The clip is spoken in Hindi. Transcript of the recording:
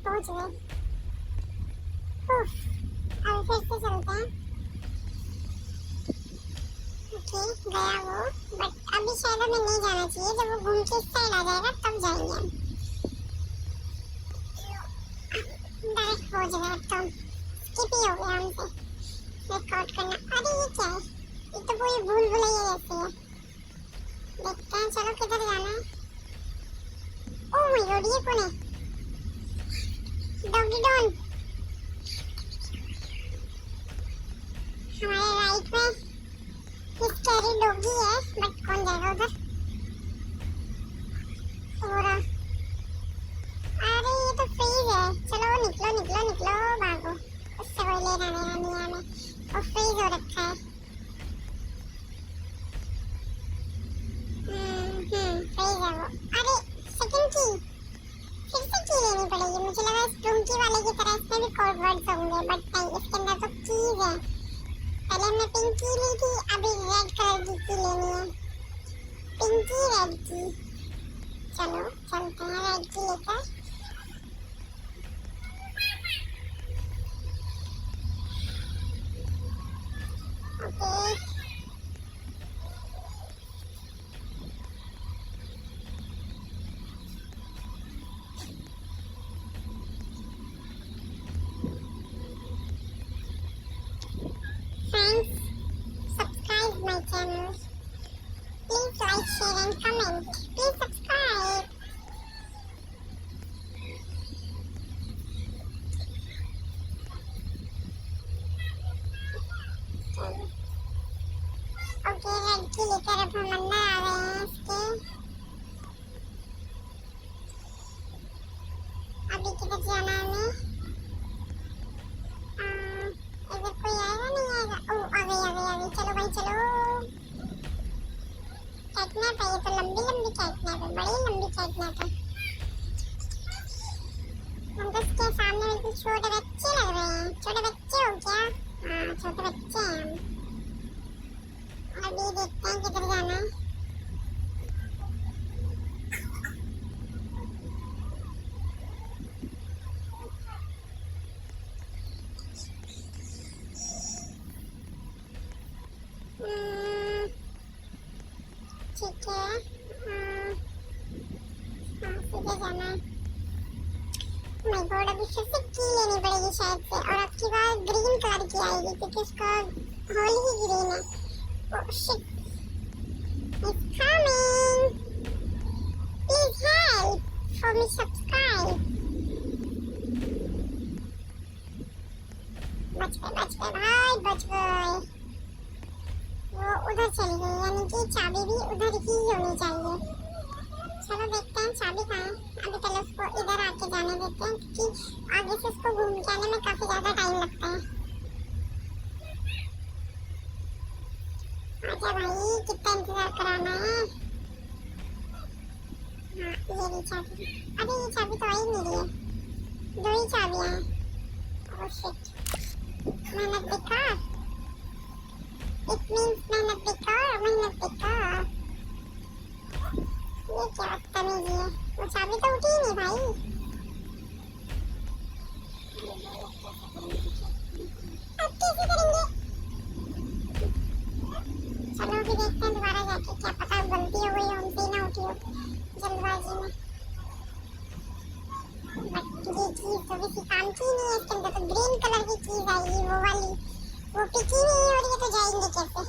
पहुंच गए। अब फिर से चलते हैं। ओके गया वो, बट अभी शायद हमें नहीं जाना चाहिए। जब वो घूम के इस साइड आ जाएगा तब जाएंगे हम। डायरेक्ट पहुंच गए तो स्किप ही हो गया हमसे रिकॉर्ड करना। अरे ये क्या है, ये तो पूरी भूल भुलैया जैसी है। देखते हैं चलो किधर जाना है। ओह माय गॉड ये कौन है? डॉगी डॉन। हमारे राइट में स्कैरी डॉगी है, बट कौन जाएगा उधर? पूरा अरे ये तो फ्रीज है। चलो निकलो निकलो निकलो, भागो, उससे कोई लेना देना नहीं है हमें। वो फ्रीज हो रखा है। फ्रीज है वो। अरे सेकंड की फिर से की लेनी पड़ेगी। मुझे लगा इस रूम की वाले की तरह इसमें भी कोड वर्ड्स होंगे, बट नहीं, इसके अंदर तो कीज है। पहले हमने पिंक की ली थी, अभी रेड कलर की लेनी है। पिंकी रेड की। चलो चलते हैं रेड की लेकर। Okay friends, subscribe my channel. Please like, share and comment. Please subscribe. Okay red की लेकर अब हम अंदर आ रहे हैं इसके। अभी किधर जाना है हमें? इधर कोई आएगा नहीं आएगा? ओह आ गई। चलो भाई चलो। कैटनैप है ये तो, लंबी कैटनैप है, बड़ी लंबी कैटनैप है। हम तो इसके सामने बिल्कुल छोटे बच्चे लग रहे हैं। छोटे बच्चे हो क्या? हाँ छोटे बच्चे हैं हम। अभी देखते हैं किधर जाना है। ठीक है सीधे जाना है। माय गॉड अभी फिर से की लेनी पड़ेगी शायद से, और अब की बार ग्रीन कलर की आएगी क्योंकि इसका होल ही ग्रीन है। Oh shit it's coming, please help for me subscribe. बच गए भाई, बच गए। वो उधर चली गई, यानी कि चाबी भी उधर ही होनी चाहिए। चलो देखते हैं चाबी कहाँ है। अभी पहले उसको इधर आके जाने देते हैं, क्योंकि आगे से उसको घूम के आने में काफी ज्यादा टाइम लगता है। आजा भाई, कितना इंतजार कराना है। हाँ, ये रही चाबी। अरे ये चाबी तो आ ही नहीं रही है, दो ही चाबियां हैं। ओह शिट, मेहनत बेकार। इट मींस मेहनत बेकार, मेहनत बेकार। ये क्या बदतमीजी है, वो चाबी तो उठी ही नहीं भाई। अब कैसे करेंगे? चलो अभी देखते हैं दोबारा जाके, क्या पता गलती हो गई हो हमसे ही ना उठी हो जल्दबाजी में। बट ये चीज तो किसी काम की नहीं है, इसके अंदर तो ग्रीन कलर की चीज आएगी, वो वाली, वो पिकी नहीं हो रही है तो जाएंगे कैसे?